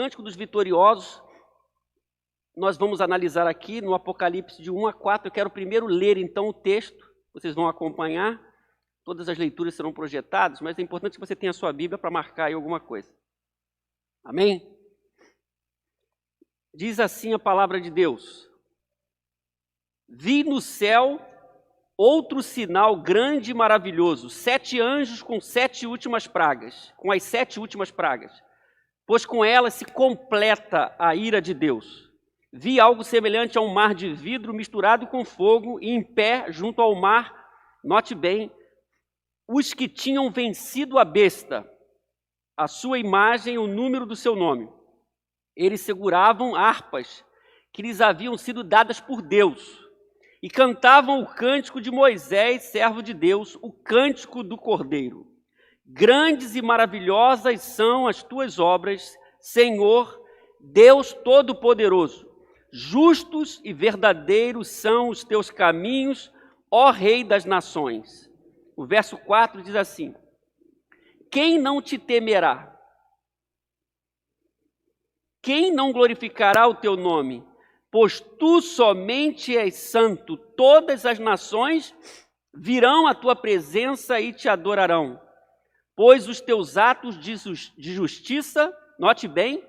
Cântico dos Vitoriosos. Nós vamos analisar aqui no Apocalipse de 1 a 4. Eu quero primeiro ler então o texto, vocês vão acompanhar. Todas as leituras serão projetadas, mas é importante que você tenha a sua Bíblia para marcar aí alguma coisa. Amém? Diz assim a palavra de Deus: Vi no céu outro sinal grande e maravilhoso, 7 anjos com 7 últimas pragas, com as 7 últimas pragas, pois com elas se completa a ira de Deus. Vi algo semelhante a um mar de vidro misturado com fogo e em pé junto ao mar, note bem, os que tinham vencido a besta, a sua imagem e o número do seu nome. Eles seguravam harpas que lhes haviam sido dadas por Deus e cantavam o cântico de Moisés, servo de Deus, o cântico do Cordeiro. Grandes e maravilhosas são as tuas obras, Senhor, Deus Todo-Poderoso. Justos e verdadeiros são os teus caminhos, ó Rei das nações. O verso 4 diz assim: quem não te temerá? Quem não glorificará o teu nome? Pois tu somente és santo, todas as nações virão à tua presença e te adorarão. Pois os teus atos de justiça, note bem,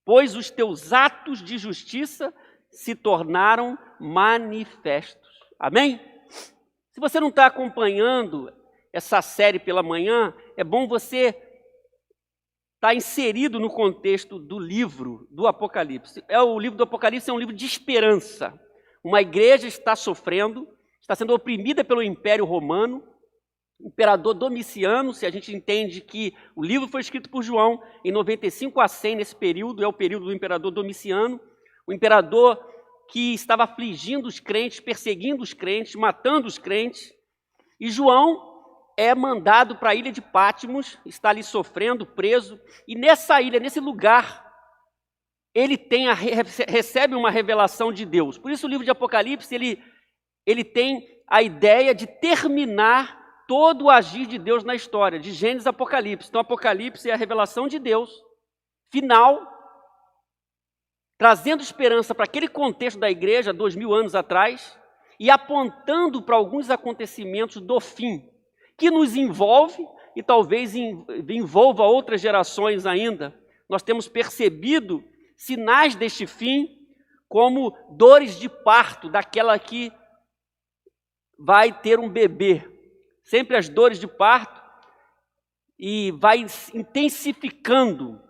pois os teus atos de justiça se tornaram manifestos. Amém? Se você não está acompanhando essa série pela manhã, é bom você estar inserido no contexto do livro do Apocalipse. O livro do Apocalipse é um livro de esperança. Uma igreja está sofrendo, está sendo oprimida pelo Império Romano, imperador Domiciano. Se a gente entende que o livro foi escrito por João em 95 a 100, nesse período, é o período do imperador Domiciano, o imperador que estava afligindo os crentes, perseguindo os crentes, matando os crentes, e João é mandado para a ilha de Patmos, está ali sofrendo, preso, e nessa ilha, nesse lugar, ele recebe uma revelação de Deus. Por isso o livro de Apocalipse, ele tem a ideia de terminar todo o agir de Deus na história, de Gênesis a Apocalipse. Então Apocalipse é a revelação de Deus, final, trazendo esperança para aquele contexto da igreja, 2000 anos atrás, e apontando para alguns acontecimentos do fim, que nos envolve e talvez envolva outras gerações ainda. Nós temos percebido sinais deste fim como dores de parto daquela que vai ter um bebê. Sempre as dores de parto, e vai intensificando,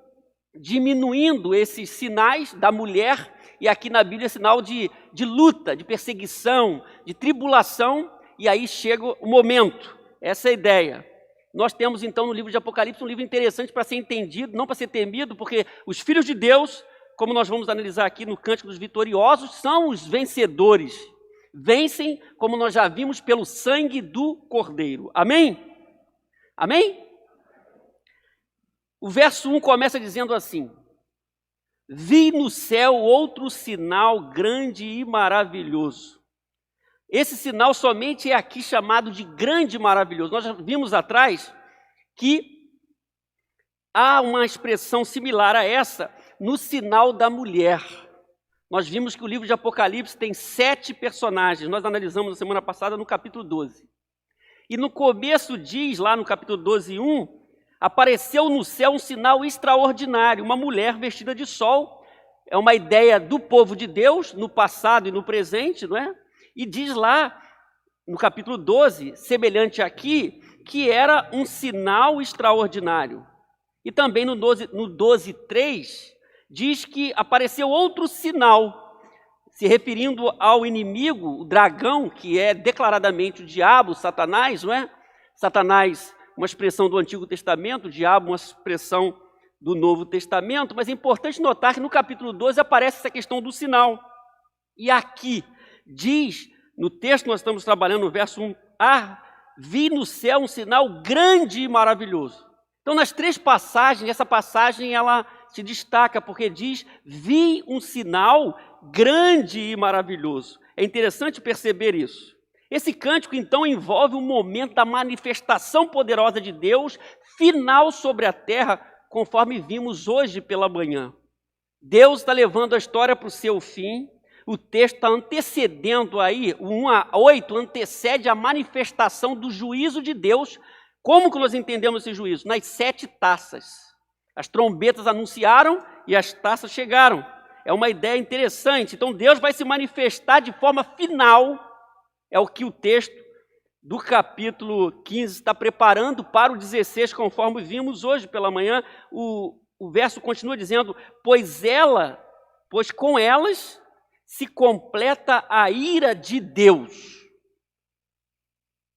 diminuindo esses sinais da mulher, e aqui na Bíblia é sinal de luta, de perseguição, de tribulação, e aí chega o momento. Essa é a ideia. Nós temos então no livro de Apocalipse um livro interessante para ser entendido, não para ser temido, porque os filhos de Deus, como nós vamos analisar aqui no Cântico dos Vitoriosos, são os vencedores. Vencem, como nós já vimos, pelo sangue do Cordeiro. Amém? Amém? O verso 1 começa dizendo assim: vi no céu outro sinal grande e maravilhoso. Esse sinal somente é aqui chamado de grande e maravilhoso. Nós já vimos atrás que há uma expressão similar a essa no sinal da mulher. Nós vimos que o livro de Apocalipse tem 7 personagens. Nós analisamos na semana passada no capítulo 12. E no começo diz, lá no capítulo 12, 1, apareceu no céu um sinal extraordinário, uma mulher vestida de sol. É uma ideia do povo de Deus, no passado e no presente, não é? E diz lá, no capítulo 12, semelhante aqui, que era um sinal extraordinário. E também no 12:3, diz que apareceu outro sinal, se referindo ao inimigo, o dragão, que é declaradamente o diabo, Satanás, não é? Satanás, uma expressão do Antigo Testamento, o diabo, uma expressão do Novo Testamento, mas é importante notar que no capítulo 12 aparece essa questão do sinal. E aqui diz, no texto que nós estamos trabalhando, no verso 1, vi no céu um sinal grande e maravilhoso. Então, nas 3 passagens, essa passagem ela se destaca porque diz, vi um sinal grande e maravilhoso. É interessante perceber isso. Esse cântico, então, envolve um momento da manifestação poderosa de Deus, final sobre a terra, conforme vimos hoje pela manhã. Deus está levando a história para o seu fim. O texto está antecedendo aí, o 1-8 antecede a manifestação do juízo de Deus. Como que nós entendemos esse juízo? Nas 7 taças. As trombetas anunciaram e as taças chegaram. É uma ideia interessante. Então Deus vai se manifestar de forma final. É o que o texto do capítulo 15 está preparando para o 16, conforme vimos hoje pela manhã. O verso continua dizendo, pois com elas se completa a ira de Deus.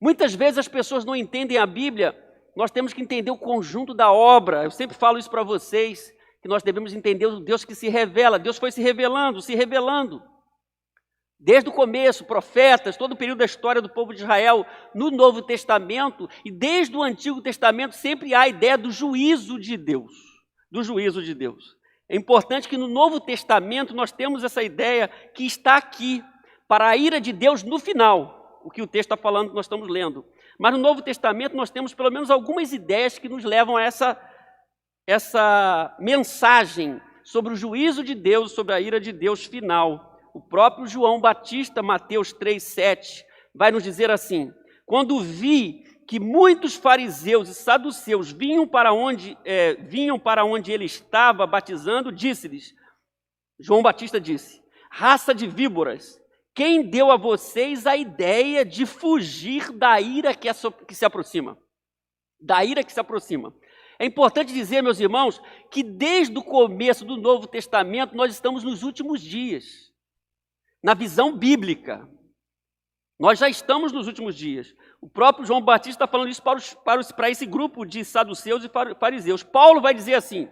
Muitas vezes as pessoas não entendem a Bíblia, nós temos que entender o conjunto da obra. Eu sempre falo isso para vocês, que nós devemos entender o Deus que se revela. Deus foi se revelando. Desde o começo, profetas, todo o período da história do povo de Israel, no Novo Testamento, e desde o Antigo Testamento, sempre há a ideia do juízo de Deus. Do juízo de Deus. É importante que no Novo Testamento nós temos essa ideia que está aqui, para a ira de Deus no final, o que o texto está falando que nós estamos lendo. Mas no Novo Testamento nós temos pelo menos algumas ideias que nos levam a essa mensagem sobre o juízo de Deus, sobre a ira de Deus final. O próprio João Batista, Mateus 3,7, vai nos dizer assim, quando vi que muitos fariseus e saduceus vinham para onde ele estava batizando, disse-lhes, João Batista disse, raça de víboras, quem deu a vocês a ideia de fugir da ira que se aproxima? Da ira que se aproxima. É importante dizer, meus irmãos, que desde o começo do Novo Testamento nós estamos nos últimos dias. Na visão bíblica, nós já estamos nos últimos dias. O próprio João Batista está falando isso para esse grupo de saduceus e fariseus. Paulo vai dizer assim,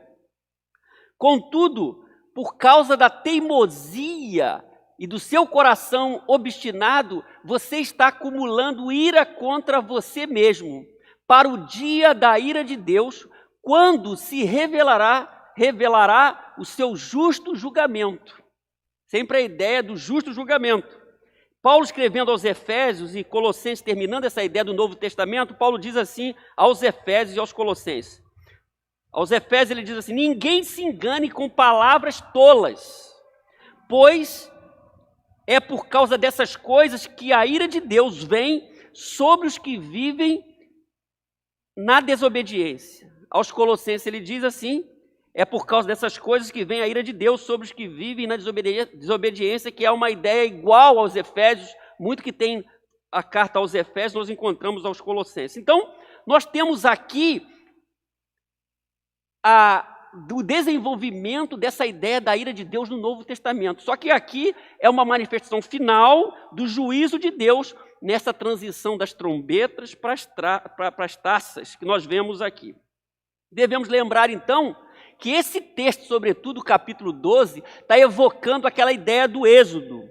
contudo, por causa da teimosia e do seu coração obstinado, você está acumulando ira contra você mesmo, para o dia da ira de Deus, quando se revelará o seu justo julgamento. Sempre a ideia do justo julgamento. Paulo escrevendo aos Efésios e Colossenses, terminando essa ideia do Novo Testamento, Paulo diz assim aos Efésios e aos Colossenses. Aos Efésios ele diz assim, ninguém se engane com palavras tolas, pois é por causa dessas coisas que a ira de Deus vem sobre os que vivem na desobediência. Aos Colossenses ele diz assim, é por causa dessas coisas que vem a ira de Deus sobre os que vivem na desobediência, que é uma ideia igual aos Efésios, muito que tem a carta aos Efésios, nós encontramos aos Colossenses. Então, nós temos aqui do desenvolvimento dessa ideia da ira de Deus no Novo Testamento. Só que aqui é uma manifestação final do juízo de Deus nessa transição das trombetas para as taças que nós vemos aqui. Devemos lembrar, então, que esse texto, sobretudo o capítulo 12, está evocando aquela ideia do êxodo,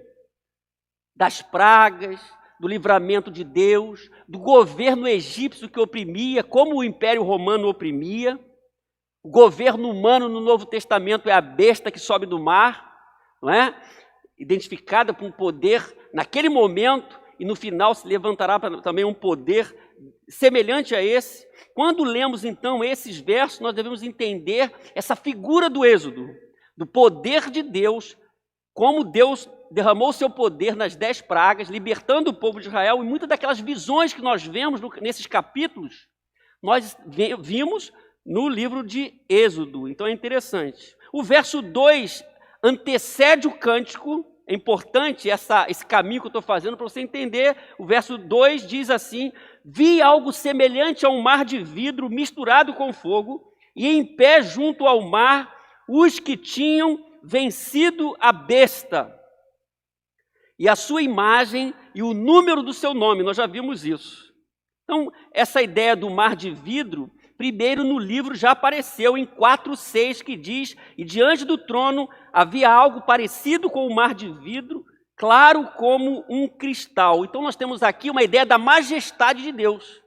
das pragas, do livramento de Deus, do governo egípcio que oprimia, como o Império Romano oprimia. O governo humano no Novo Testamento é a besta que sobe do mar, não é? Identificada por um poder naquele momento, e no final se levantará também um poder semelhante a esse. Quando lemos então esses versos, nós devemos entender essa figura do êxodo, do poder de Deus, como Deus derramou seu poder nas 10 pragas, libertando o povo de Israel, e muitas daquelas visões que nós vemos nesses capítulos, nós vimos no livro de Êxodo. Então é interessante. O verso 2 antecede o cântico. É importante esse caminho que eu estou fazendo para você entender. O verso 2 diz assim, vi algo semelhante a um mar de vidro misturado com fogo, e em pé junto ao mar os que tinham vencido a besta, e a sua imagem e o número do seu nome. Nós já vimos isso. Então, essa ideia do mar de vidro, primeiro no livro já apareceu em 4:6, que diz, e diante do trono havia algo parecido com o mar de vidro, claro como um cristal. Então nós temos aqui uma ideia da majestade de Deus.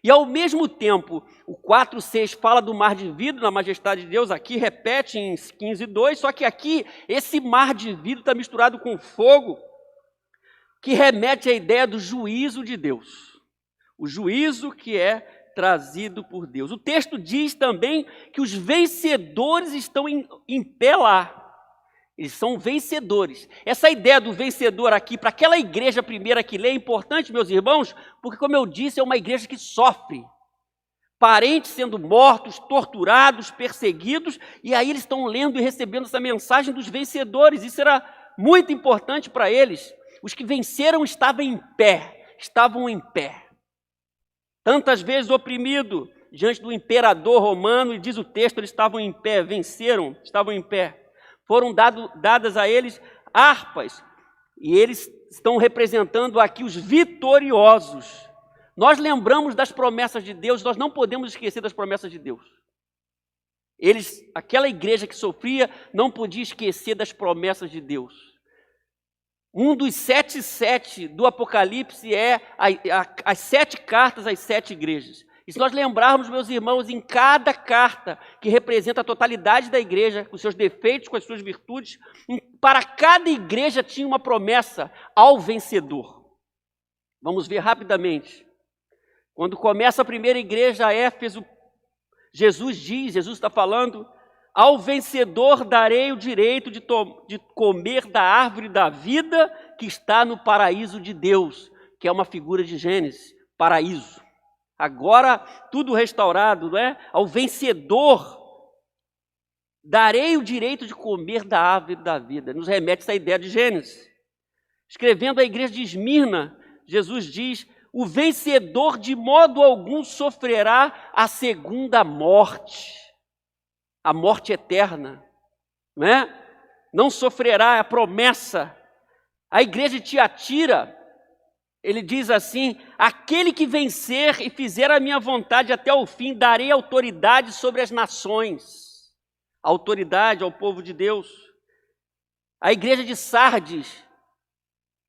E ao mesmo tempo, o 4:6 fala do mar de vidro, na majestade de Deus, aqui repete em 15:2, só que aqui esse mar de vidro está misturado com fogo, que remete à ideia do juízo de Deus. O juízo que é trazido por Deus. O texto diz também que os vencedores estão em pé lá. Eles são vencedores. Essa ideia do vencedor aqui, para aquela igreja primeira que lê, é importante, meus irmãos, porque, como eu disse, é uma igreja que sofre. Parentes sendo mortos, torturados, perseguidos, e aí eles estão lendo e recebendo essa mensagem dos vencedores. Isso era muito importante para eles. Os que venceram estavam em pé. Tantas vezes oprimido diante do imperador romano, e diz o texto, eles estavam em pé, venceram, estavam em pé. Foram dadas a eles harpas, e eles estão representando aqui os vitoriosos. Nós lembramos das promessas de Deus, nós não podemos esquecer das promessas de Deus. Aquela igreja que sofria, não podia esquecer das promessas de Deus. Um dos 7 do Apocalipse é as 7 cartas às 7 igrejas. E se nós lembrarmos, meus irmãos, em cada carta, que representa a totalidade da igreja, com seus defeitos, com as suas virtudes, para cada igreja tinha uma promessa ao vencedor. Vamos ver rapidamente. Quando começa a primeira igreja, a Éfeso, Jesus está falando: ao vencedor darei o direito de comer da árvore da vida que está no paraíso de Deus, que é uma figura de Gênesis, paraíso. Agora tudo restaurado, não é? Ao vencedor darei o direito de comer da árvore da vida. Nos remete essa ideia de Gênesis. Escrevendo à igreja de Esmirna, Jesus diz: o vencedor de modo algum sofrerá a segunda morte, a morte eterna, não é? Não sofrerá a promessa. A igreja de Tiatira, ele diz assim: aquele que vencer e fizer a minha vontade até o fim, darei autoridade sobre as nações. Autoridade ao povo de Deus. A igreja de Sardes,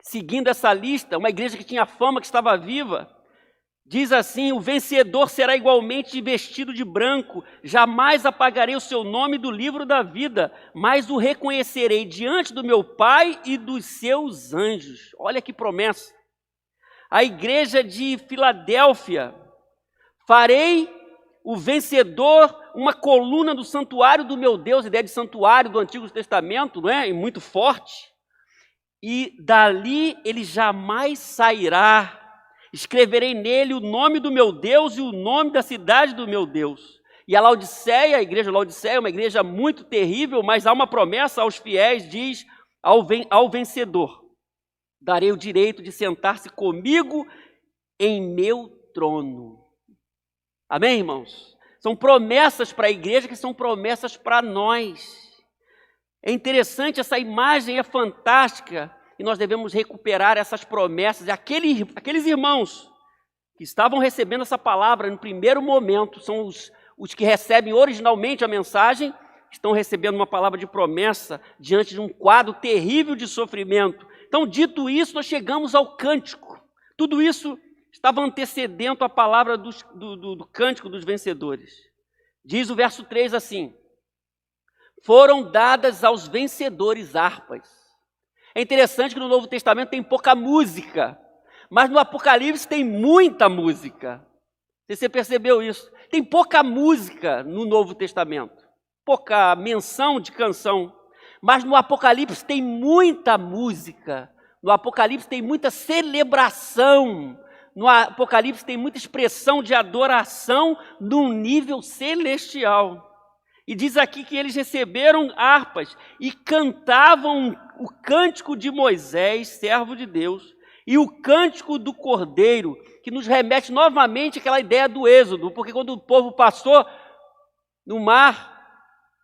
seguindo essa lista, uma igreja que tinha fama, que estava viva, diz assim: o vencedor será igualmente vestido de branco, jamais apagarei o seu nome do livro da vida, mas o reconhecerei diante do meu Pai e dos seus anjos. Olha que promessa. A igreja de Filadélfia: farei o vencedor uma coluna do santuário do meu Deus, ideia de santuário do Antigo Testamento, não é? E muito forte. E dali ele jamais sairá. Escreverei nele o nome do meu Deus e o nome da cidade do meu Deus. E a igreja de Laodiceia é uma igreja muito terrível, mas há uma promessa aos fiéis, diz: ao vencedor darei o direito de sentar-se comigo em meu trono. Amém, irmãos? São promessas para a igreja que são promessas para nós. É interessante, essa imagem é fantástica, e nós devemos recuperar essas promessas. Aqueles irmãos que estavam recebendo essa palavra no primeiro momento, são os que recebem originalmente a mensagem, estão recebendo uma palavra de promessa diante de um quadro terrível de sofrimento. Então, dito isso, nós chegamos ao cântico. Tudo isso estava antecedendo a palavra do cântico dos vencedores. Diz o verso 3 assim: foram dadas aos vencedores harpas. É interessante que no Novo Testamento tem pouca música, mas no Apocalipse tem muita música. Você percebeu isso? Tem pouca música no Novo Testamento, pouca menção de canção, mas no Apocalipse tem muita música, no Apocalipse tem muita celebração, no Apocalipse tem muita expressão de adoração num nível celestial. E diz aqui que eles receberam harpas e cantavam o cântico de Moisés, servo de Deus, e o cântico do Cordeiro, que nos remete novamente àquela ideia do Êxodo, porque quando o povo passou no mar,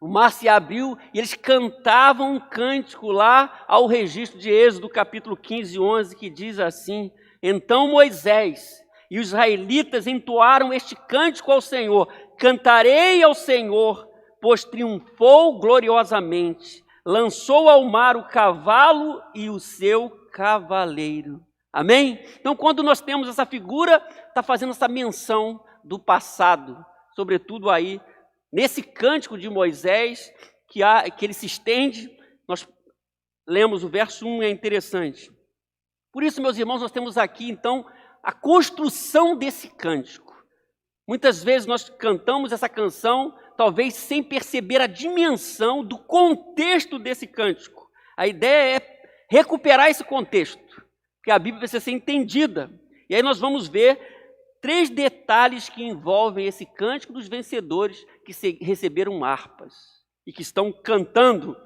o mar se abriu e eles cantavam um cântico lá ao registro de Êxodo, capítulo 15, 11, que diz assim: então Moisés e os israelitas entoaram este cântico ao Senhor: cantarei ao Senhor, pois triunfou gloriosamente, lançou ao mar o cavalo e o seu cavaleiro. Amém? Então, quando nós temos essa figura, está fazendo essa menção do passado, sobretudo aí, nesse cântico de Moisés, que ele se estende. Nós lemos o verso 1, é interessante. Por isso, meus irmãos, nós temos aqui, então, a construção desse cântico. Muitas vezes nós cantamos essa canção, talvez sem perceber a dimensão do contexto desse cântico. A ideia é recuperar esse contexto, que a Bíblia precisa ser entendida. E aí nós vamos ver 3 detalhes que envolvem esse cântico dos vencedores que receberam harpas e que estão cantando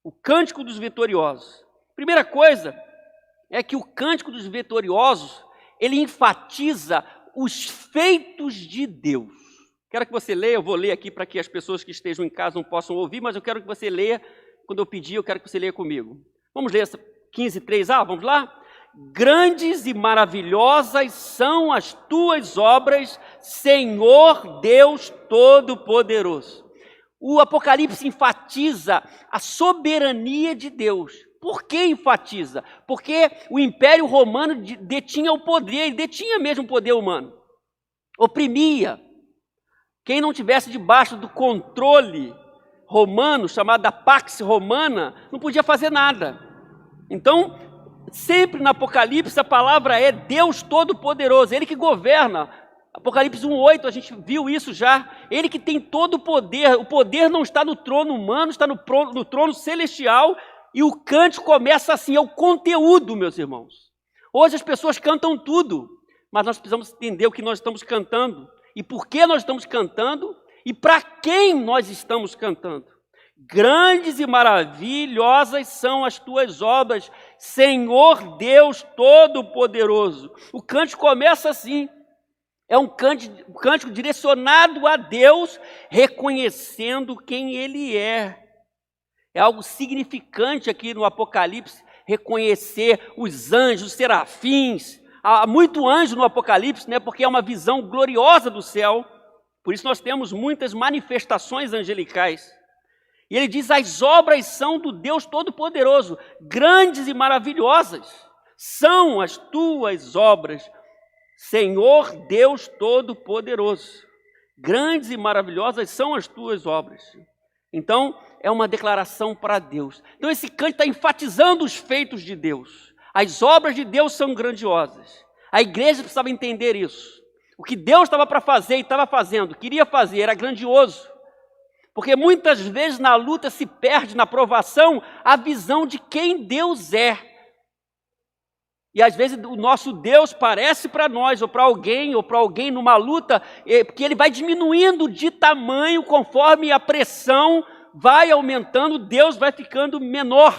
o cântico dos vitoriosos. Primeira coisa é que o cântico dos vitoriosos, ele enfatiza os feitos de Deus. Quero que você leia, eu vou ler aqui para que as pessoas que estejam em casa não possam ouvir, mas eu quero que você leia, quando eu pedir, eu quero que você leia comigo. Vamos ler essa 15:3a, vamos lá? Grandes e maravilhosas são as tuas obras, Senhor Deus Todo-Poderoso. O Apocalipse enfatiza a soberania de Deus. Por que enfatiza? Porque o Império Romano detinha o poder, ele detinha mesmo o poder humano. Oprimia. Quem não tivesse debaixo do controle romano, chamado da Pax Romana, não podia fazer nada. Então, sempre no Apocalipse a palavra é Deus Todo-Poderoso, Ele que governa. Apocalipse 1:8, a gente viu isso já. Ele que tem todo o poder não está no trono humano, está no trono celestial. E o cântico começa assim, é o conteúdo, meus irmãos. Hoje as pessoas cantam tudo, mas nós precisamos entender o que nós estamos cantando, e por que nós estamos cantando, e para quem nós estamos cantando. Grandes e maravilhosas são as tuas obras, Senhor Deus Todo-Poderoso. O cântico começa assim, é um cântico direcionado a Deus, reconhecendo quem Ele é. É algo significante aqui no Apocalipse, reconhecer os anjos, os serafins. Há muito anjo no Apocalipse, né, porque é uma visão gloriosa do céu. Por isso nós temos muitas manifestações angelicais. E ele diz, as obras são do Deus Todo-Poderoso, grandes e maravilhosas. São as tuas obras, Senhor Deus Todo-Poderoso. Grandes e maravilhosas são as tuas obras. Então, é uma declaração para Deus. Então esse cântico está enfatizando os feitos de Deus. As obras de Deus são grandiosas. A igreja precisava entender isso. O que Deus estava para fazer e estava fazendo, queria fazer, era grandioso. Porque muitas vezes na luta se perde, na provação, a visão de quem Deus é. E às vezes o nosso Deus parece para nós, ou para alguém numa luta, porque ele vai diminuindo de tamanho conforme a pressão vai aumentando, Deus vai ficando menor.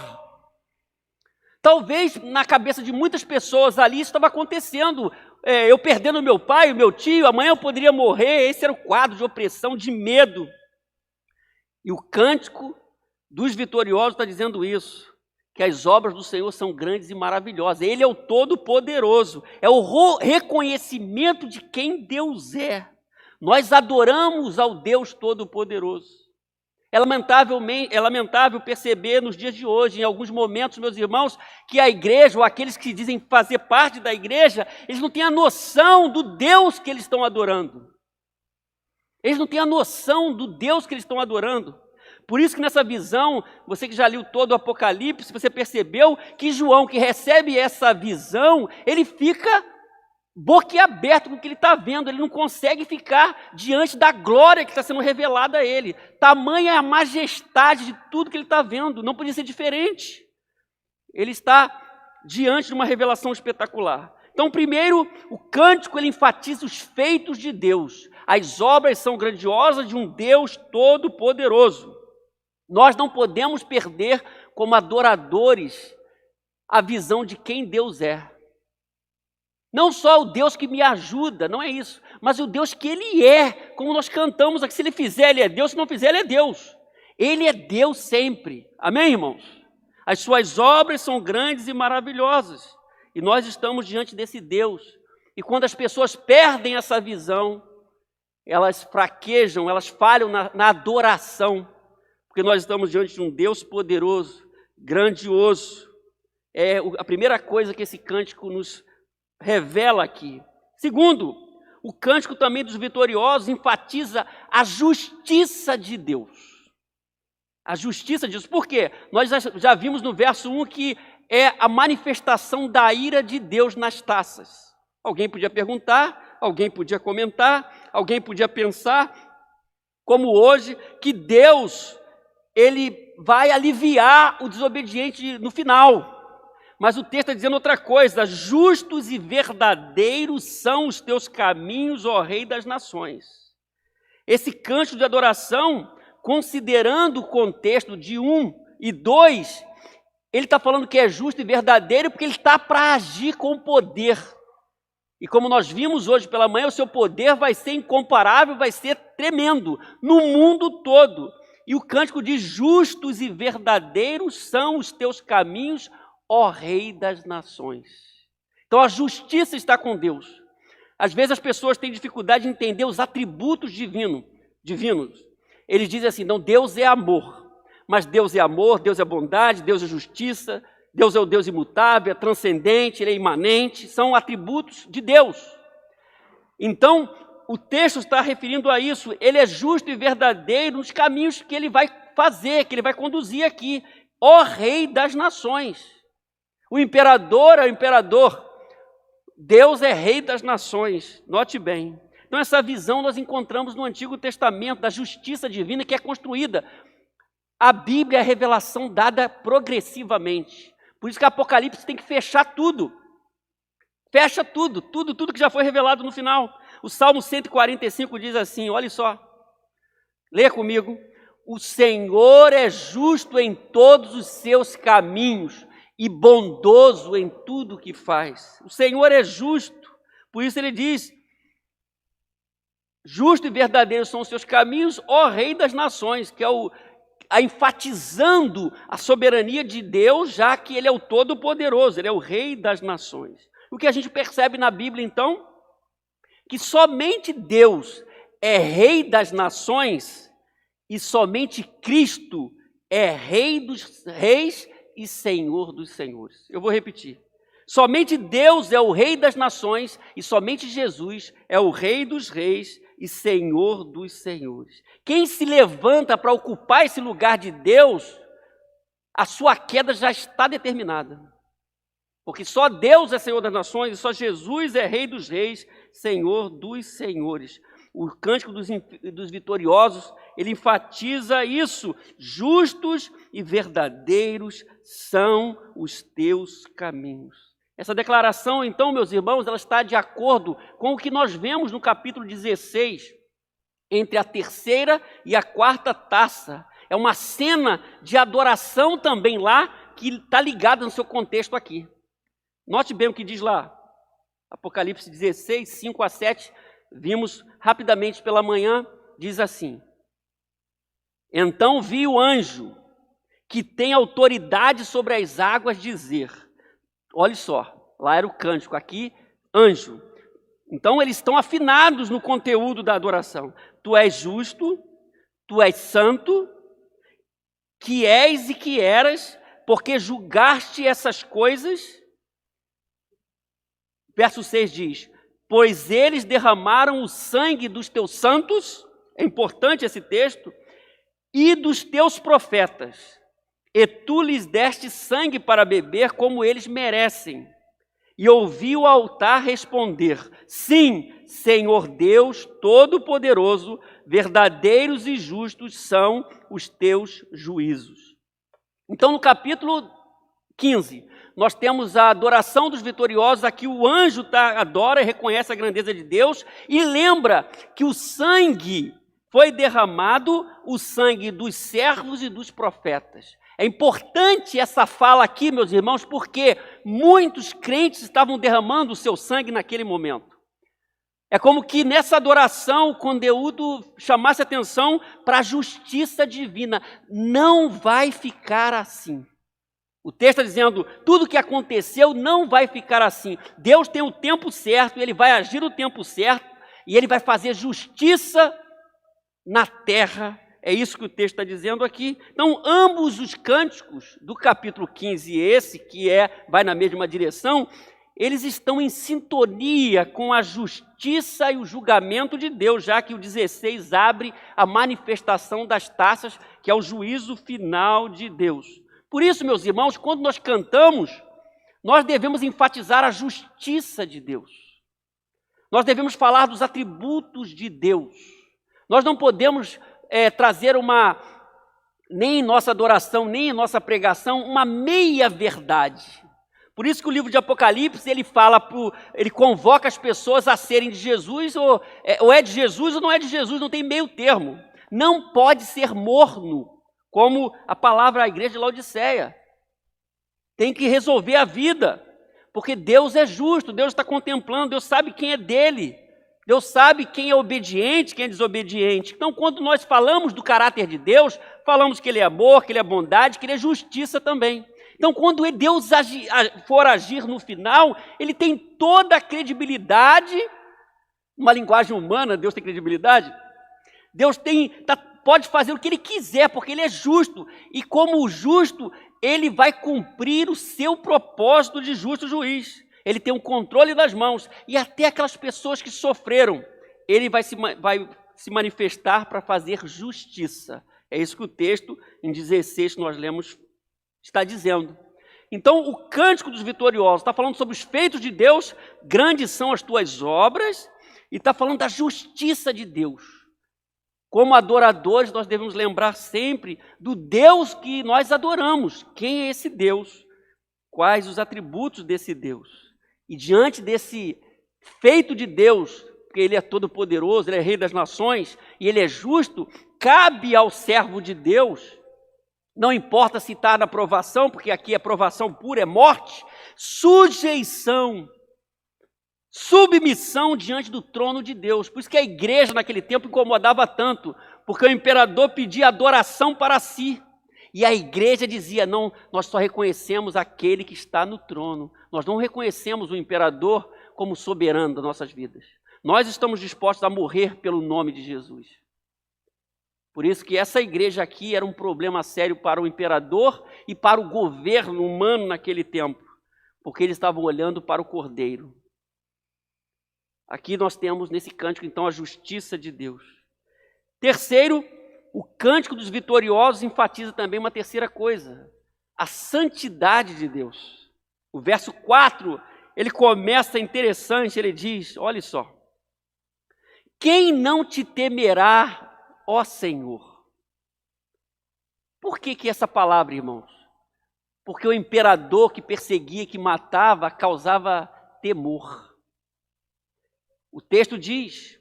Talvez na cabeça de muitas pessoas ali isso estava acontecendo. Eu perdendo meu pai, o meu tio, amanhã eu poderia morrer. Esse era o quadro de opressão, de medo. E o cântico dos vitoriosos está dizendo isso, que as obras do Senhor são grandes e maravilhosas. Ele é o Todo-Poderoso, é o reconhecimento de quem Deus é. Nós adoramos ao Deus Todo-Poderoso. É lamentável perceber nos dias de hoje, em alguns momentos, meus irmãos, que a igreja, ou aqueles que dizem fazer parte da igreja, eles não têm a noção do Deus que eles estão adorando. Eles não têm a noção do Deus que eles estão adorando. Por isso que nessa visão, você que já leu todo o Apocalipse, você percebeu que João, que recebe essa visão, ele fica boquiaberto com o que ele está vendo, ele não consegue ficar diante da glória que está sendo revelada a ele. Tamanha é a majestade de tudo que ele está vendo, não podia ser diferente. Ele está diante de uma revelação espetacular. Então, primeiro, o cântico ele enfatiza os feitos de Deus. As obras são grandiosas de um Deus todo-poderoso. Nós não podemos perder, como adoradores, a visão de quem Deus é. Não só o Deus que me ajuda, não é isso, mas o Deus que Ele é, como nós cantamos aqui, se Ele fizer, Ele é Deus, se não fizer, Ele é Deus. Ele é Deus sempre, amém, irmãos? As suas obras são grandes e maravilhosas, e nós estamos diante desse Deus. E quando as pessoas perdem essa visão, elas fraquejam, elas falham na adoração, porque nós estamos diante de um Deus poderoso, grandioso. É a primeira coisa que esse cântico nos revela aqui. Segundo, o cântico também dos vitoriosos enfatiza a justiça de Deus. A justiça de Deus. Por quê? Nós já vimos no verso 1 que é a manifestação da ira de Deus nas taças. Alguém podia perguntar, alguém podia comentar, alguém podia pensar, como hoje, que Deus, ele vai aliviar o desobediente no final. Mas o texto está dizendo outra coisa: justos e verdadeiros são os teus caminhos, ó Rei das nações. Esse cântico de adoração, considerando o contexto de 1 e 2, ele está falando que é justo e verdadeiro porque ele está para agir com poder. E como nós vimos hoje pela manhã, o seu poder vai ser incomparável, vai ser tremendo no mundo todo. E o cântico diz: justos e verdadeiros são os teus caminhos, ó Rei das nações. Então a justiça está com Deus. Às vezes as pessoas têm dificuldade de entender os atributos divinos. Eles dizem assim: não, Deus é amor. Mas Deus é amor, Deus é bondade, Deus é justiça, Deus é o Deus imutável, é transcendente, Ele é imanente, são atributos de Deus. Então, o texto está referindo a isso: Ele é justo e verdadeiro nos caminhos que Ele vai fazer, que Ele vai conduzir aqui. Ó Rei das nações. O imperador é o imperador, Deus é Rei das nações, note bem. Então essa visão nós encontramos no Antigo Testamento, da justiça divina que é construída. A Bíblia é a revelação dada progressivamente. Por isso que Apocalipse tem que fechar tudo. Fecha tudo que já foi revelado no final. O Salmo 145 diz assim, olha só, leia comigo. O Senhor é justo em todos os seus caminhos e bondoso em tudo o que faz. O Senhor é justo, por isso ele diz: justo e verdadeiro são os seus caminhos, ó Rei das nações, que é enfatizando a soberania de Deus, já que Ele é o Todo-Poderoso, Ele é o Rei das nações. O que a gente percebe na Bíblia, então, que somente Deus é Rei das nações e somente Cristo é Rei dos reis e Senhor dos senhores. Eu vou repetir. Somente Deus é o Rei das nações e somente Jesus é o Rei dos reis e Senhor dos senhores. Quem se levanta para ocupar esse lugar de Deus, a sua queda já está determinada. Porque só Deus é Senhor das nações e só Jesus é Rei dos reis, Senhor dos senhores. O Cântico dos Vitoriosos, ele enfatiza isso. Justos e verdadeiros são os teus caminhos. Essa declaração, então, meus irmãos, ela está de acordo com o que nós vemos no capítulo 16, entre a terceira e a quarta taça. É uma cena de adoração também lá, que está ligada no seu contexto aqui. Note bem o que diz lá, Apocalipse 16, 5 a 7, vimos rapidamente pela manhã, diz assim: então vi o anjo, que tem autoridade sobre as águas, dizer, olha só, lá era o cântico, aqui anjo. Então eles estão afinados no conteúdo da adoração. Tu és justo, tu és santo, que és e que eras, porque julgaste essas coisas. Verso 6 diz: pois eles derramaram o sangue dos teus santos, é importante esse texto, e dos teus profetas, e tu lhes deste sangue para beber como eles merecem. E ouvi o altar responder: sim, Senhor Deus Todo-Poderoso, verdadeiros e justos são os teus juízos. Então, no capítulo 15, nós temos a adoração dos vitoriosos. Aqui o anjo adora e reconhece a grandeza de Deus e lembra que o sangue foi derramado, o sangue dos servos e dos profetas. É importante essa fala aqui, meus irmãos, porque muitos crentes estavam derramando o seu sangue naquele momento. É como que nessa adoração o conteúdo chamasse atenção para a justiça divina. Não vai ficar assim. O texto está dizendo, tudo que aconteceu não vai ficar assim. Deus tem o tempo certo, Ele vai agir no tempo certo e Ele vai fazer justiça na terra. É isso que o texto está dizendo aqui. Então, ambos os cânticos do capítulo 15 e esse, que vai na mesma direção, eles estão em sintonia com a justiça e o julgamento de Deus, já que o 16 abre a manifestação das taças, que é o juízo final de Deus. Por isso, meus irmãos, quando nós cantamos, nós devemos enfatizar a justiça de Deus. Nós devemos falar dos atributos de Deus. Nós não podemos trazer nem em nossa adoração, nem em nossa pregação, uma meia-verdade. Por isso que o livro de Apocalipse, ele convoca as pessoas a serem de Jesus, ou é de Jesus ou não é de Jesus, não tem meio termo. Não pode ser morno, como a palavra à igreja de Laodiceia. Tem que resolver a vida, porque Deus é justo, Deus está contemplando, Deus sabe quem é dele, Deus sabe quem é obediente, quem é desobediente. Então, quando nós falamos do caráter de Deus, falamos que ele é amor, que ele é bondade, que ele é justiça também. Então, quando Deus for agir no final, ele tem toda a credibilidade, uma linguagem humana, Deus tem credibilidade, Deus pode fazer o que ele quiser, porque ele é justo, e como justo, ele vai cumprir o seu propósito de justo juiz. Ele tem um controle das mãos, e até aquelas pessoas que sofreram, ele vai se manifestar para fazer justiça. É isso que o texto, em 16, que nós lemos, está dizendo. Então, o cântico dos vitoriosos está falando sobre os feitos de Deus, grandes são as tuas obras, e está falando da justiça de Deus. Como adoradores, nós devemos lembrar sempre do Deus que nós adoramos. Quem é esse Deus? Quais os atributos desse Deus? E diante desse feito de Deus, porque Ele é todo-poderoso, Ele é Rei das nações, e Ele é justo, cabe ao servo de Deus, não importa se está na provação, porque aqui a provação pura é morte, sujeição, submissão diante do trono de Deus. Por isso que a igreja naquele tempo incomodava tanto, porque o imperador pedia adoração para si. E a igreja dizia, não, nós só reconhecemos aquele que está no trono. Nós não reconhecemos o imperador como soberano das nossas vidas. Nós estamos dispostos a morrer pelo nome de Jesus. Por isso que essa igreja aqui era um problema sério para o imperador e para o governo humano naquele tempo, porque eles estavam olhando para o Cordeiro. Aqui nós temos nesse cântico, então, a justiça de Deus. Terceiro, o cântico dos vitoriosos enfatiza também uma terceira coisa, a santidade de Deus. O verso 4, ele começa interessante, ele diz, olha só, quem não te temerá, ó Senhor? Por que essa palavra, irmãos? Porque o imperador que perseguia, que matava, causava temor. O texto diz,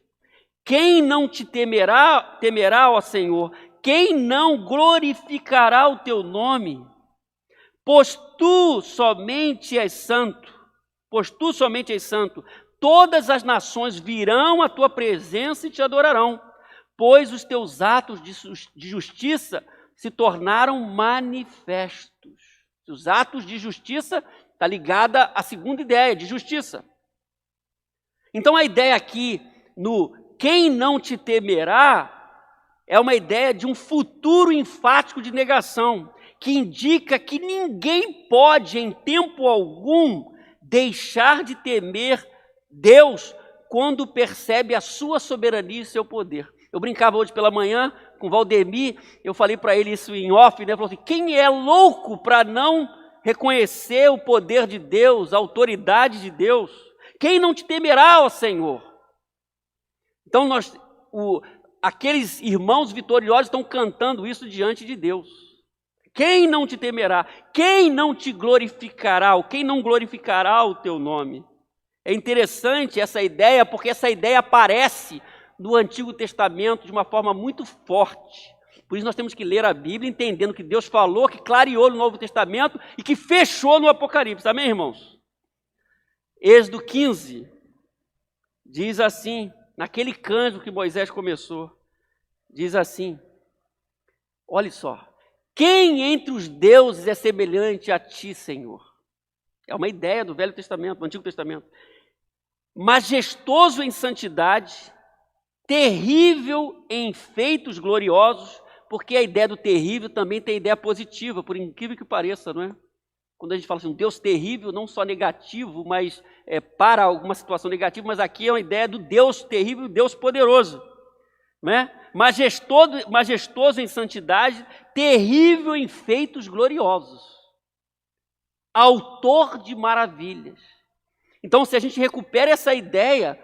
quem não te temerá, ó Senhor? Quem não glorificará o teu nome? Pois tu somente és santo, todas as nações virão à tua presença e te adorarão, pois os teus atos de justiça se tornaram manifestos. Os atos de justiça está ligada à segunda ideia, de justiça. Então a ideia aqui, no quem não te temerá, é uma ideia de um futuro enfático de negação, que indica que ninguém pode, em tempo algum, deixar de temer Deus quando percebe a sua soberania e seu poder. Eu brincava hoje pela manhã com o Valdemir, eu falei para ele isso em off, né? Ele falou assim, quem é louco para não reconhecer o poder de Deus, a autoridade de Deus? Quem não te temerá, ó Senhor? Então, aqueles irmãos vitoriosos estão cantando isso diante de Deus. Quem não te temerá? Quem não te glorificará? Ou quem não glorificará o teu nome? É interessante essa ideia, porque essa ideia aparece no Antigo Testamento de uma forma muito forte. Por isso nós temos que ler a Bíblia entendendo que Deus falou, que clareou no Novo Testamento e que fechou no Apocalipse. Amém, irmãos? Êxodo 15 diz assim, naquele cântico que Moisés começou, diz assim, olha só, quem entre os deuses é semelhante a ti, Senhor? É uma ideia do Velho Testamento, do Antigo Testamento. Majestoso em santidade, terrível em feitos gloriosos, porque a ideia do terrível também tem ideia positiva, por incrível que pareça, não é? Quando a gente fala assim, um Deus terrível, não só negativo, mas para alguma situação negativa, mas aqui é uma ideia do Deus terrível, Deus poderoso, não é? Majestoso em santidade, terrível em feitos gloriosos, autor de maravilhas. Então, se a gente recupera essa ideia,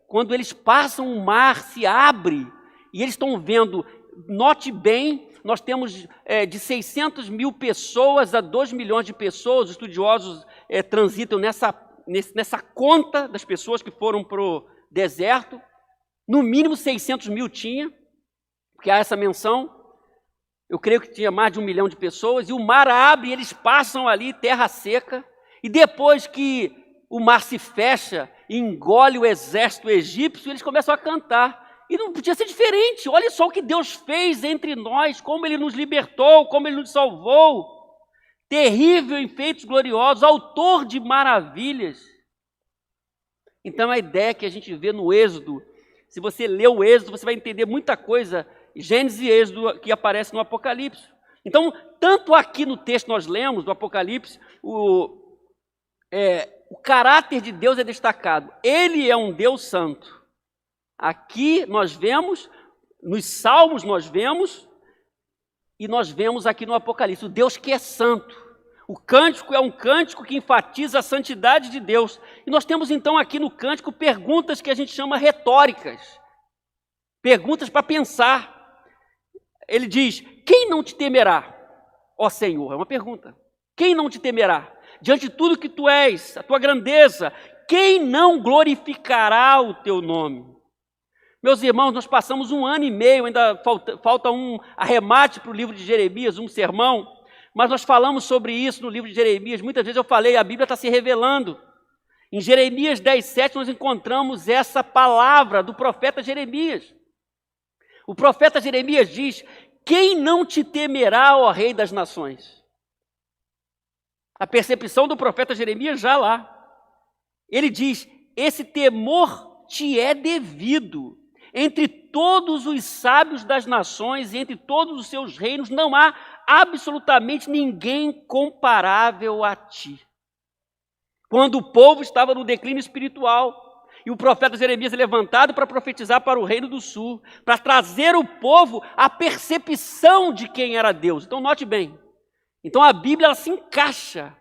quando eles passam, o mar se abre e eles estão vendo, note bem, nós temos de 600 mil pessoas a 2 milhões de pessoas, os estudiosos transitam nessa conta das pessoas que foram para o deserto, no mínimo 600 mil tinha, porque há essa menção, eu creio que tinha mais de 1 milhão de pessoas, e o mar abre, e eles passam ali, terra seca, e depois que o mar se fecha e engole o exército egípcio, eles começam a cantar. E não podia ser diferente. Olha só o que Deus fez entre nós, como Ele nos libertou, como Ele nos salvou. Terrível em feitos gloriosos, autor de maravilhas. Então a ideia que a gente vê no Êxodo, se você ler o Êxodo, você vai entender muita coisa, Gênesis e Êxodo, que aparece no Apocalipse. Então, tanto aqui no texto nós lemos, do Apocalipse, o caráter de Deus é destacado. Ele é um Deus santo. Aqui nós vemos, nos Salmos nós vemos, e nós vemos aqui no Apocalipse, o Deus que é santo. O cântico é um cântico que enfatiza a santidade de Deus. E nós temos então aqui no cântico perguntas que a gente chama retóricas. Perguntas para pensar. Ele diz, quem não te temerá, ó Senhor? É uma pergunta. Quem não te temerá? Diante de tudo que tu és, a tua grandeza, quem não glorificará o teu nome? Meus irmãos, nós passamos 1 ano e meio, ainda falta um arremate para o livro de Jeremias, um sermão, mas nós falamos sobre isso no livro de Jeremias. Muitas vezes eu falei, a Bíblia está se revelando. Em Jeremias 10:7 nós encontramos essa palavra do profeta Jeremias. O profeta Jeremias diz, quem não te temerá, ó Rei das Nações? A percepção do profeta Jeremias já lá. Ele diz, esse temor te é devido. Entre todos os sábios das nações e entre todos os seus reinos não há absolutamente ninguém comparável a ti. Quando o povo estava no declínio espiritual e o profeta Jeremias é levantado para profetizar para o reino do sul, para trazer o povo à percepção de quem era Deus. Então note bem, então a Bíblia ela se encaixa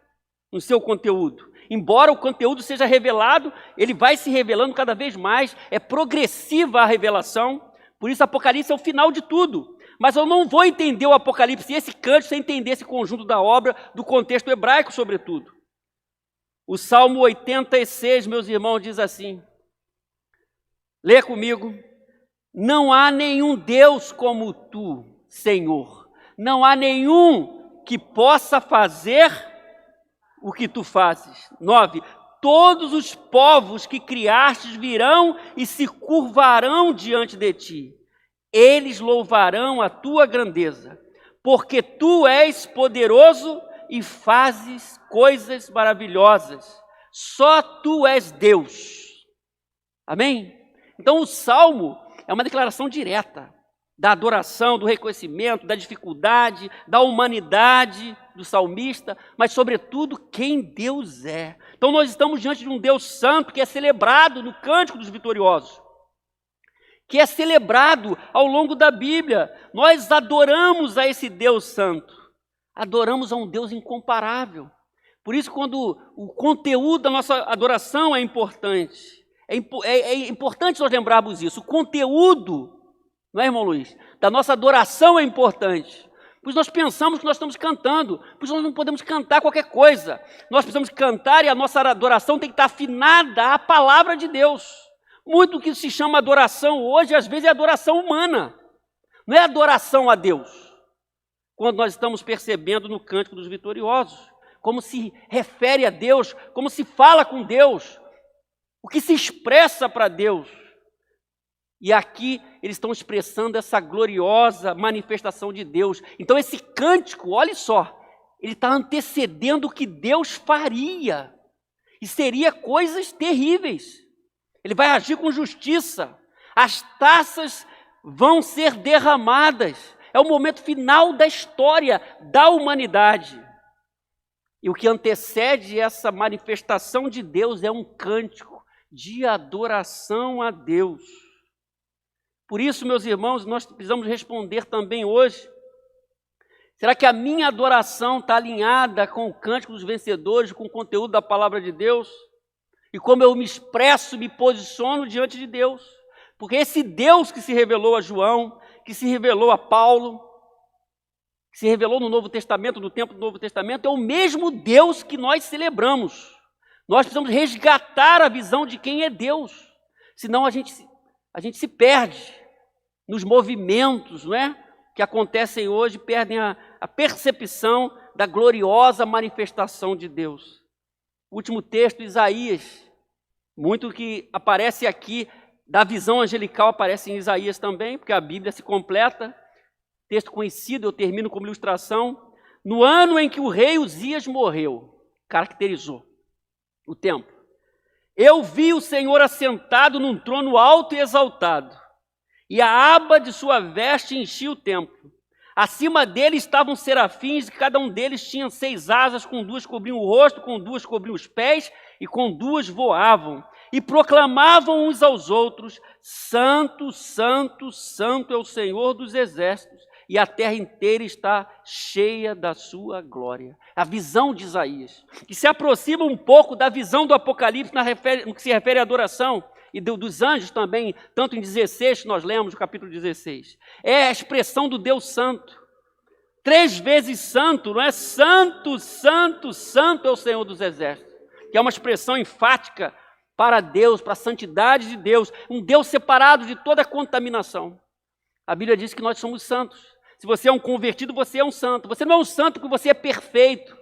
no seu conteúdo. Embora o conteúdo seja revelado, ele vai se revelando cada vez mais, é progressiva a revelação, por isso Apocalipse é o final de tudo. Mas eu não vou entender o Apocalipse e esse cântico sem entender esse conjunto da obra, do contexto hebraico sobretudo. O Salmo 86, meus irmãos, diz assim, lê comigo, não há nenhum Deus como tu, Senhor, não há nenhum que possa fazer o que tu fazes. 9. Todos os povos que criastes virão e se curvarão diante de ti. Eles louvarão a tua grandeza, porque tu és poderoso e fazes coisas maravilhosas. Só tu és Deus. Amém? Então o Salmo é uma declaração direta da adoração, do reconhecimento, da dificuldade, da humanidade do salmista, mas sobretudo quem Deus é. Então nós estamos diante de um Deus santo que é celebrado no Cântico dos Vitoriosos, que é celebrado ao longo da Bíblia. Nós adoramos a esse Deus santo, adoramos a um Deus incomparável. Por isso, quando o conteúdo da nossa adoração é importante, é importante nós lembrarmos isso. O conteúdo, não é, irmão Luiz? Da nossa adoração é importante. Pois nós pensamos que nós estamos cantando, pois nós não podemos cantar qualquer coisa. Nós precisamos cantar e a nossa adoração tem que estar afinada à palavra de Deus. Muito do que se chama adoração hoje, às vezes é adoração humana. Não é adoração a Deus. Quando nós estamos percebendo no Cântico dos Vitoriosos, como se refere a Deus, como se fala com Deus, o que se expressa para Deus. E aqui eles estão expressando essa gloriosa manifestação de Deus. Então esse cântico, olha só, ele está antecedendo o que Deus faria. E seria coisas terríveis. Ele vai agir com justiça. As taças vão ser derramadas. É o momento final da história da humanidade. E o que antecede essa manifestação de Deus é um cântico de adoração a Deus. Por isso, meus irmãos, nós precisamos responder também hoje. Será que a minha adoração está alinhada com o Cântico dos Vencedores, com o conteúdo da palavra de Deus? e como eu me expresso, me posiciono diante de Deus. Porque esse Deus que se revelou a João, que se revelou a Paulo, que se revelou no Novo Testamento, no tempo do Novo Testamento, é o mesmo Deus que nós celebramos. Nós precisamos resgatar a visão de quem é Deus, senão a gente se perde nos movimentos, não é? Que acontecem hoje, perdem a percepção da gloriosa manifestação de Deus. O último texto, Isaías, muito que aparece aqui, da visão angelical aparece em Isaías também, porque a Bíblia se completa. Texto conhecido, eu termino como ilustração. No ano em que o rei Uzias morreu, caracterizou o tempo. Eu vi o Senhor assentado num trono alto e exaltado, e a aba de sua veste enchia o templo. Acima dele estavam serafins, e cada um deles tinha 6 asas, com 2 cobriam o rosto, com 2 cobriam os pés, e com 2 voavam. E proclamavam uns aos outros: Santo, Santo, Santo é o Senhor dos exércitos, e a terra inteira está cheia da sua glória. A visão de Isaías, que se aproxima um pouco da visão do Apocalipse no que se refere à adoração, e dos anjos também, tanto em 16, que nós lemos no capítulo 16. É a expressão do Deus Santo. 3 vezes santo, não é? Santo, Santo, Santo é o Senhor dos exércitos. Que é uma expressão enfática para Deus, para a santidade de Deus. Um Deus separado de toda contaminação. A Bíblia diz que nós somos santos. Se você é um convertido, você é um santo. Você não é um santo porque você é perfeito.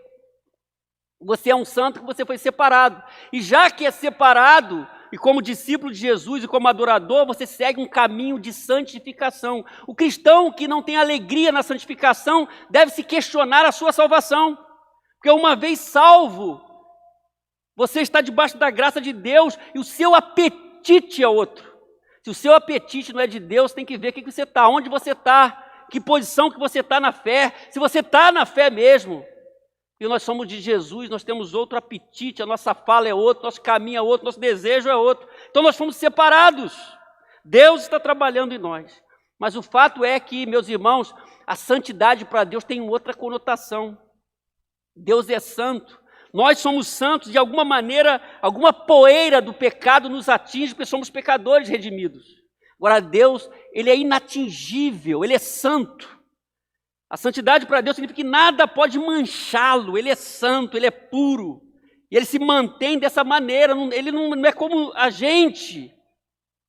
Você é um santo porque você foi separado. E já que é separado, e como discípulo de Jesus e como adorador, você segue um caminho de santificação. O cristão que não tem alegria na santificação deve se questionar a sua salvação. Porque uma vez salvo, você está debaixo da graça de Deus e o seu apetite é outro. Se o seu apetite não é de Deus, tem que ver o que você está, onde você está, que posição que você está na fé, se você está na fé mesmo. E nós somos de Jesus, nós temos outro apetite, a nossa fala é outro, nosso caminho é outro, nosso desejo é outro. Então nós fomos separados. Deus está trabalhando em nós. Mas o fato é que, meus irmãos, a santidade para Deus tem outra conotação. Deus é santo. Nós somos santos, de alguma maneira, alguma poeira do pecado nos atinge, porque somos pecadores redimidos. Agora, Deus, Ele é inatingível, Ele é santo. A santidade para Deus significa que nada pode manchá-lo, Ele é santo, Ele é puro. E Ele se mantém dessa maneira, Ele não é como a gente.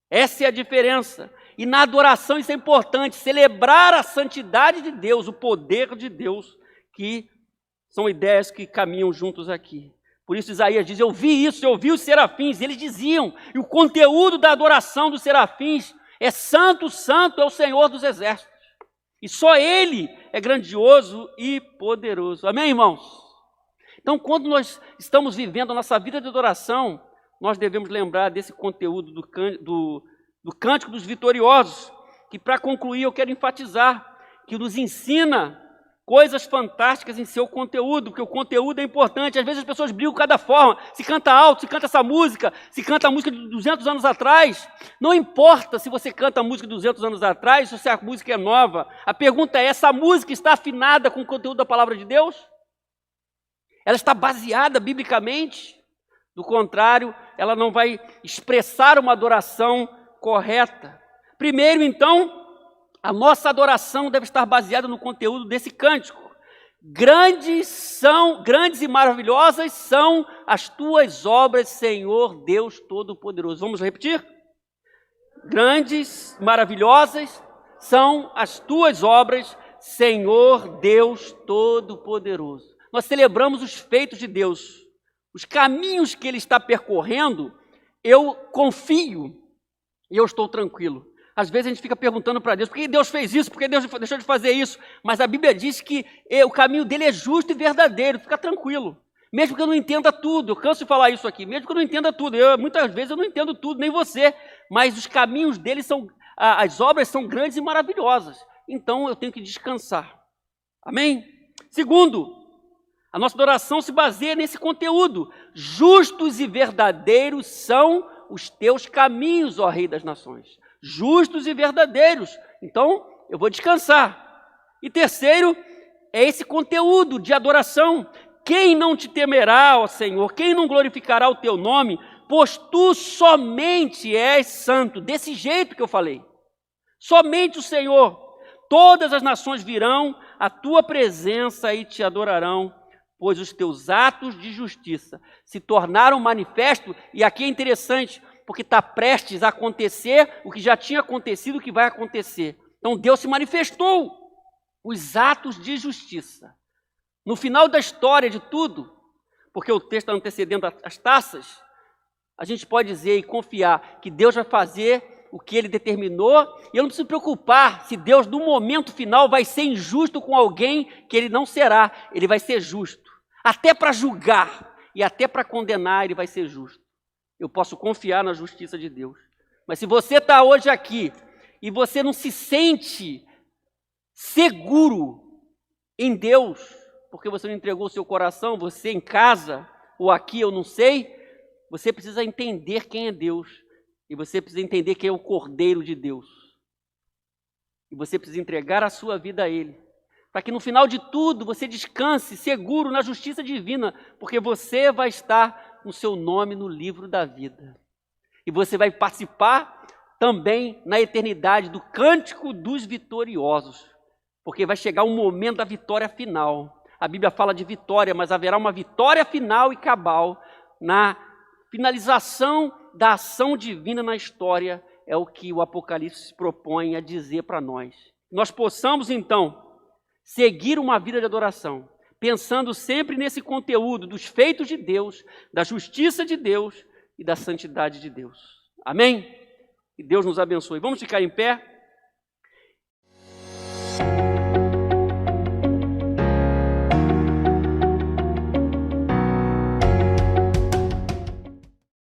Essa é a diferença. E na adoração isso é importante, celebrar a santidade de Deus, o poder de Deus, que são ideias que caminham juntos aqui. Por isso Isaías diz, eu vi isso, eu vi os serafins, eles diziam, e o conteúdo da adoração dos serafins é santo, santo é o Senhor dos exércitos. E só Ele é grandioso e poderoso. Amém, irmãos? Então, quando nós estamos vivendo a nossa vida de adoração, nós devemos lembrar desse conteúdo do Cântico dos Vitoriosos, que para concluir eu quero enfatizar, que nos ensina coisas fantásticas em seu conteúdo, porque o conteúdo é importante. Às vezes as pessoas brigam de cada forma, se canta alto, se canta essa música, se canta a música de 200 anos atrás. Não importa se você canta a música de 200 anos atrás, ou se a música é nova. A pergunta é, essa música está afinada com o conteúdo da palavra de Deus? Ela está baseada biblicamente? Do contrário, ela não vai expressar uma adoração correta. Primeiro, então, a nossa adoração deve estar baseada no conteúdo desse cântico. Grandes e maravilhosas são as tuas obras, Senhor Deus Todo-Poderoso. Vamos repetir? Grandes, maravilhosas são as tuas obras, Senhor Deus Todo-Poderoso. Nós celebramos os feitos de Deus, os caminhos que Ele está percorrendo. Eu confio e eu estou tranquilo. Às vezes a gente fica perguntando para Deus, por que Deus fez isso? Por que Deus deixou de fazer isso? Mas a Bíblia diz que o caminho dele é justo e verdadeiro, fica tranquilo. Mesmo que eu não entenda tudo, eu canso de falar isso aqui, mesmo que eu não entenda tudo, muitas vezes eu não entendo tudo, nem você, mas os caminhos dele as obras são grandes e maravilhosas, então eu tenho que descansar. Amém? Segundo, a nossa adoração se baseia nesse conteúdo. Justos e verdadeiros são os teus caminhos, ó Rei das Nações. Justos e verdadeiros. Então, eu vou descansar. E terceiro, é esse conteúdo de adoração. Quem não te temerá, ó Senhor? Quem não glorificará o teu nome? pois tu somente és santo. Desse jeito que eu falei. Somente o Senhor. Todas as nações virão à tua presença e te adorarão, pois os teus atos de justiça se tornaram manifestos. E aqui é interessante, porque está prestes a acontecer o que já tinha acontecido, o que vai acontecer. Então Deus se manifestou, os atos de justiça. No final da história de tudo, porque o texto está antecedendo as taças, a gente pode dizer e confiar que Deus vai fazer o que Ele determinou, e eu não preciso me preocupar se Deus, no momento final, vai ser injusto com alguém, que Ele não será. Ele vai ser justo, até para julgar e até para condenar, Ele vai ser justo. Eu posso confiar na justiça de Deus. Mas se você está hoje aqui e você não se sente seguro em Deus, porque você não entregou o seu coração, você em casa ou aqui, eu não sei, você precisa entender quem é Deus. E você precisa entender quem é o Cordeiro de Deus. E você precisa entregar a sua vida a Ele. Para que no final de tudo você descanse seguro na justiça divina. Porque você vai estar com o seu nome no livro da vida. E você vai participar também na eternidade do cântico dos vitoriosos. Porque vai chegar um momento da vitória final. A Bíblia fala de vitória, mas haverá uma vitória final e cabal na finalização da ação divina na história. É o que o Apocalipse se propõe a dizer para nós. Nós possamos, então, seguir uma vida de adoração, pensando sempre nesse conteúdo dos feitos de Deus, da justiça de Deus e da santidade de Deus. Amém? Que Deus nos abençoe. Vamos ficar em pé?